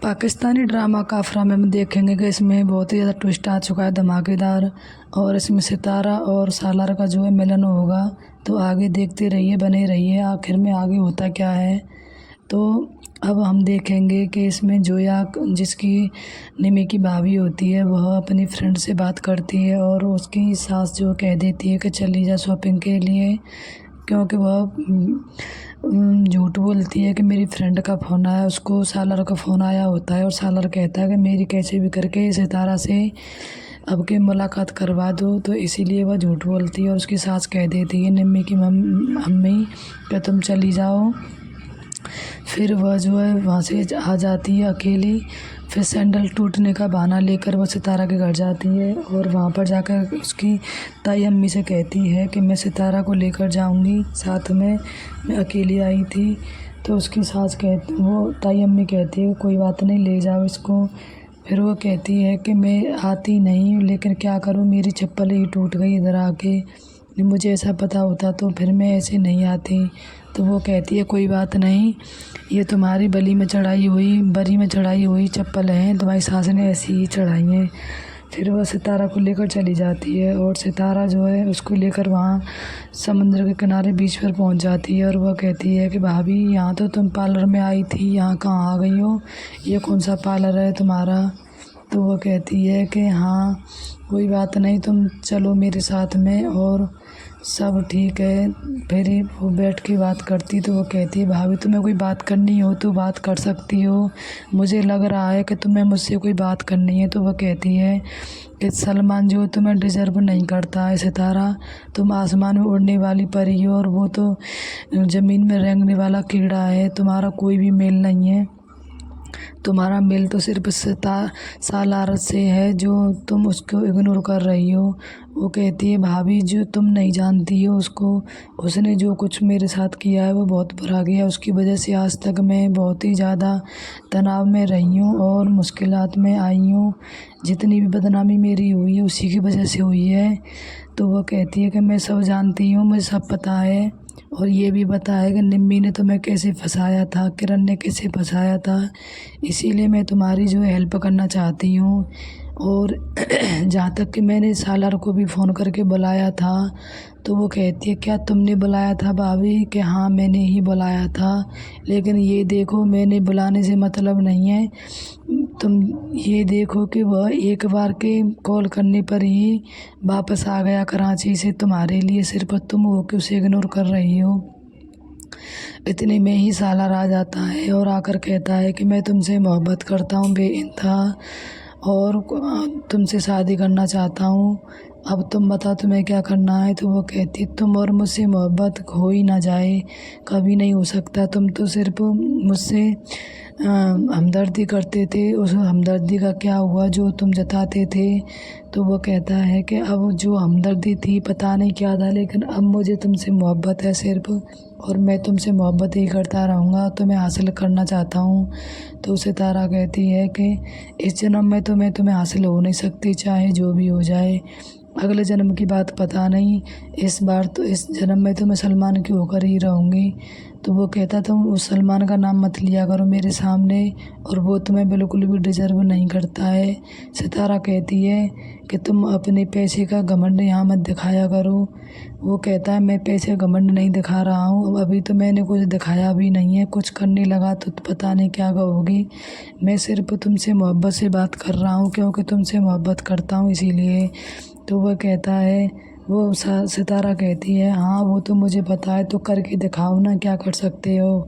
Pakistani drama काफ़रा में हम देखेंगे कि इसमें बहुत ही ज़्यादा ट्विस्ट आ चुका है धमाकेदार। और इसमें सितारा और सालार का जो है मिलन होगा। तो आगे देखते रहिए, बने रहिए, आखिर में आगे होता क्या है। तो अब हम देखेंगे कि इसमें जोया, जिसकी निमी की भाभी होती है, वह अपनी फ्रेंड से बात करती है और उसकी सास जो कह देती है कि चली जा शॉपिंग के लिए, क्योंकि वह झूठ बोलती है कि मेरी फ्रेंड का फ़ोन आया, उसको सालर का फ़ोन आया होता है और सालर कहता है कि मेरी कैसे भी करके सितारा से अब के मुलाकात करवा दो। तो इसीलिए वह झूठ बोलती है और उसकी सास कह देती है निम्मी की अम्मी कि तुम चली जाओ। फिर वह जो है वहाँ से आ जाती है अकेली। फिर सैंडल टूटने का बहाना लेकर वह सितारा के घर जाती है और वहाँ पर जाकर उसकी ताई अम्मी से कहती है कि मैं सितारा को लेकर जाऊँगी साथ में, मैं अकेली आई थी। तो उसकी सास वो ताई अम्मी कहती है कोई बात नहीं, ले जाओ इसको। फिर वो कहती है कि मैं आती नहीं, लेकिन क्या करूँ, मेरी चप्पल ही टूट गई इधर आके, मुझे ऐसा पता होता तो फिर मैं ऐसे नहीं आती। तो वो कहती है कोई बात नहीं, ये तुम्हारी बरी में चढ़ाई हुई चप्पल है, तुम्हारी सास ने ऐसी ही चढ़ाई है। फिर वह सितारा को लेकर चली जाती है और सितारा जो है उसको लेकर वहाँ समुद्र के किनारे बीच पर पहुँच जाती है और वह कहती है कि भाभी, यहाँ तो तुम पार्लर में आई थी, यहाँ कहाँ आ गई हो, ये कौन सा पार्लर है तुम्हारा। तो वह कहती है कि हाँ कोई बात नहीं, तुम चलो मेरे साथ में और सब ठीक है। फिर वो बैठ के बात करती तो वो कहती है भाभी, तुम्हें कोई बात करनी हो तो बात कर सकती हो, मुझे लग रहा है कि तुम्हें मुझसे कोई बात करनी है। तो वो कहती है कि सलमान जो तुम्हें डिज़र्व नहीं करता है सितारा, तुम आसमान में उड़ने वाली परी हो और वो तो ज़मीन में रेंगने वाला कीड़ा है, तुम्हारा कोई भी मेल नहीं है, तुम्हारा मेल तो सिर्फ सालारत से है जो तुम उसको इग्नोर कर रही हो। वो कहती है भाभी, जो तुम नहीं जानती हो उसको, उसने जो कुछ मेरे साथ किया है वो बहुत बुरा किया, उसकी वजह से आज तक मैं बहुत ही ज़्यादा तनाव में रही हूँ और मुश्किलात में आई हूँ। जितनी भी बदनामी मेरी हुई है उसी की वजह से हुई है। तो वो कहती है कि मैं सब जानती हूँ, मुझे सब पता है और ये भी पता है कि निम्मी ने तुम्हें कैसे फंसाया था, किरण ने कैसे फंसाया था, इसीलिए मैं तुम्हारी जो है हेल्प करना चाहती हूँ। और जहाँ तक कि मैंने सालार को भी फ़ोन करके बुलाया था। तो वो कहती है क्या तुमने बुलाया था भाभी? कि हाँ मैंने ही बुलाया था, लेकिन ये देखो मैंने बुलाने से मतलब नहीं है, तुम ये देखो कि वह एक बार के कॉल करने पर ही वापस आ गया कराची से तुम्हारे लिए, सिर्फ तुम हो कि उसे इग्नोर कर रही हो। इतने में ही सालार आ जाता है और आकर कहता है कि मैं तुमसे मोहब्बत करता हूँ बेइंतहा और तुमसे शादी करना चाहता हूँ, अब तुम बताओ तुम्हें क्या करना है। तो वो कहती तुम और मुझसे मोहब्बत हो ही ना जाए, कभी नहीं हो सकता, तुम तो सिर्फ मुझसे हमदर्दी करते थे, उस हमदर्दी का क्या हुआ जो तुम जताते थे। तो वो कहता है कि अब जो हमदर्दी थी पता नहीं क्या था, लेकिन अब मुझे तुमसे मोहब्बत है सिर्फ, और मैं तुमसे मोहब्बत ही करता रहूँगा, तुम्हें हासिल करना चाहता हूँ। तो सितारा कहती है कि इस जन्म में तो मैं तुम्हें हासिल हो नहीं सकती, चाहे जो भी हो जाए, अगले जन्म की बात पता नहीं, इस बार तो इस जन्म में तो मैं सलमान की होकर ही रहूँगी। तो वो कहता तुम उस सलमान का नाम मत लिया करो मेरे सामने, और वो तुम्हें बिल्कुल भी डिज़र्व नहीं करता है। सितारा कहती है कि तुम अपने पैसे का घमंड यहाँ मत दिखाया करो। वो कहता है मैं पैसे का घमंड नहीं दिखा रहा हूँ, अभी तो मैंने कुछ दिखाया भी नहीं है, कुछ करने लगा तो पता नहीं क्या कहोगी, मैं सिर्फ तुमसे मोहब्बत से बात कर रहा हूँ, क्योंकि तुमसे मोहब्बत करता हूँ इसीलिए। तो वह कहता है, वो सितारा कहती है हाँ वो तो मुझे पता है, तो करके दिखाओ ना, क्या कर सकते हो।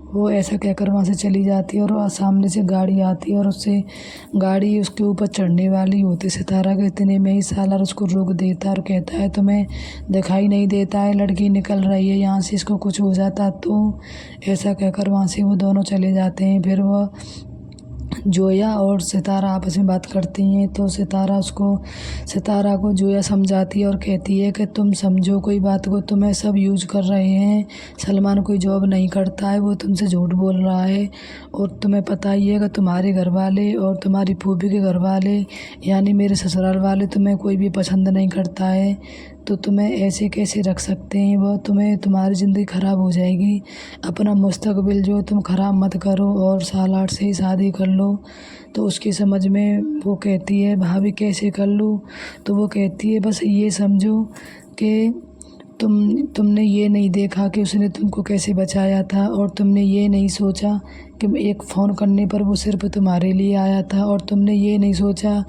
वो ऐसा कहकर वहाँ से चली जाती है और सामने से गाड़ी आती है और उससे गाड़ी उसके ऊपर चढ़ने वाली होती सितारा के, इतने में ही सालार उसको रोक देता और कहता है तुम्हें दिखाई नहीं देता है, लड़की निकल रही है यहाँ से, इसको कुछ हो जाता तो। ऐसा कहकर वहाँ से वो दोनों चले जाते हैं। फिर वह जोया और सितारा आपस में बात करती हैं। तो सितारा को जोया समझाती है और कहती है कि तुम समझो कोई बात को, तुम्हें सब यूज कर रहे हैं, सलमान कोई जॉब नहीं करता है, वो तुमसे झूठ बोल रहा है, और तुम्हें पता ही है कि तुम्हारे घर वाले और तुम्हारी फूफी के घर वाले यानी मेरे ससुराल वाले तुम्हें कोई भी पसंद नहीं करता है। तो तुम्हें ऐसे कैसे रख सकते हैं वह, तुम्हारी ज़िंदगी ख़राब हो जाएगी। अपना मुस्तकबिल जो तुम ख़राब मत करो और साल 8 से ही शादी कर लो। तो उसकी समझ में वो कहती है भाभी कैसे कर लूँ। तो वो कहती है बस ये समझो कि तुमने ये नहीं देखा कि उसने तुमको कैसे बचाया था, और तुमने ये नहीं सोचा कि एक फ़ोन करने पर वो सिर्फ तुम्हारे लिए आया था, और तुमने ये नहीं सोचा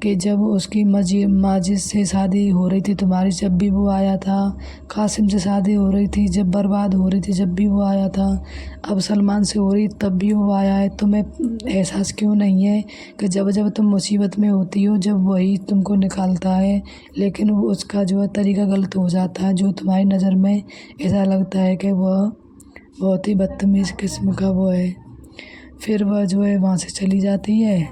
कि जब उसकी माजिद से शादी हो रही थी तुम्हारी, जब भी वो आया था, कासिम से शादी हो रही थी जब बर्बाद हो रही थी जब भी वो आया था, अब सलमान से हो रही तब भी वो आया है। तुम्हें एहसास क्यों नहीं है कि जब जब तुम मुसीबत में होती हो जब वही तुमको निकालता है, लेकिन वो उसका जो है तरीका गलत हो जाता है, जो तुम्हारी नज़र में ऐसा लगता है कि वह बहुत ही बदतमीज़ किस्म का वो है। फिर वह जो है वहाँ से चली जाती है,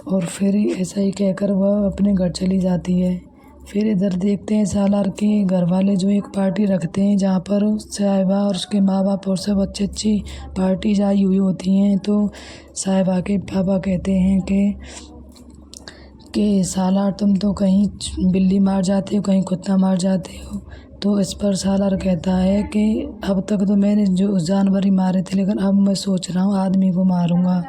और फिर ऐसा ही कहकर वह अपने घर चली जाती है। फिर इधर देखते हैं सालार के घर वाले जो एक पार्टी रखते हैं जहाँ पर साहिबा और उसके माँ बाप और सब अच्छी अच्छी पार्टीज आई हुई होती हैं। तो साहिबा के पापा कहते हैं कि सालार तुम तो कहीं बिल्ली मार जाते हो कहीं कुत्ता मार जाते हो। तो इस पर सालार कहता है कि अब तक तो मैंने जो जानवर ही मारे थे, लेकिन अब मैं सोच रहा हूँ आदमी को मारूंगा।